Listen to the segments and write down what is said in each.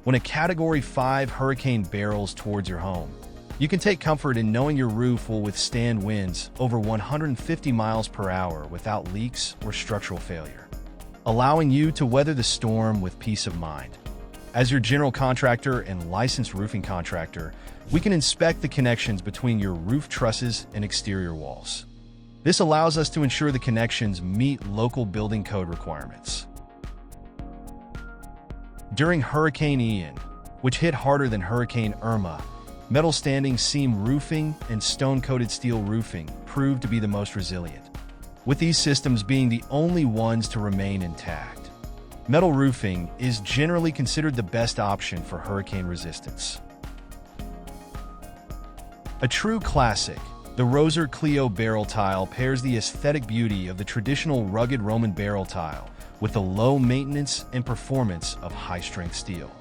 When a Category 5 hurricane barrels towards your home, you can take comfort in knowing your roof will withstand winds over 150 miles per hour without leaks or structural failure, allowing you to weather the storm with peace of mind. As your general contractor and licensed roofing contractor, we can inspect the connections between your roof trusses and exterior walls. This allows us to ensure the connections meet local building code requirements. During Hurricane Ian, which hit harder than Hurricane Irma, metal standing seam roofing and stone-coated steel roofing proved to be the most resilient, with these systems being the only ones to remain intact. Metal roofing is generally considered the best option for hurricane resistance. A true classic, the Roser Cleo Barrel Tile pairs the aesthetic beauty of the traditional rugged Roman barrel tile with the low maintenance and performance of high-strength steel.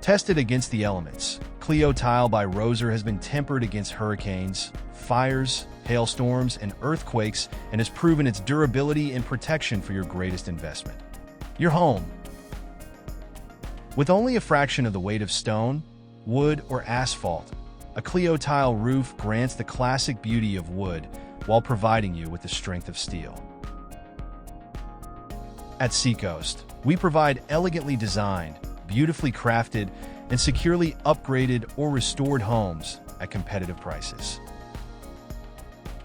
Tested against the elements, Cleo Tile by Roser has been tempered against hurricanes, fires, hailstorms, and earthquakes, and has proven its durability and protection for your greatest investment: your home. With only a fraction of the weight of stone, wood, or asphalt, a Cleo Tile roof grants the classic beauty of wood while providing you with the strength of steel. At Seacoast, we provide elegantly designed, beautifully crafted, and securely upgraded or restored homes at competitive prices.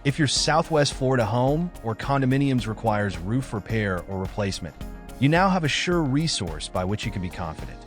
If your Southwest Florida home or condominiums requires roof repair or replacement, you now have a sure resource by which you can be confident.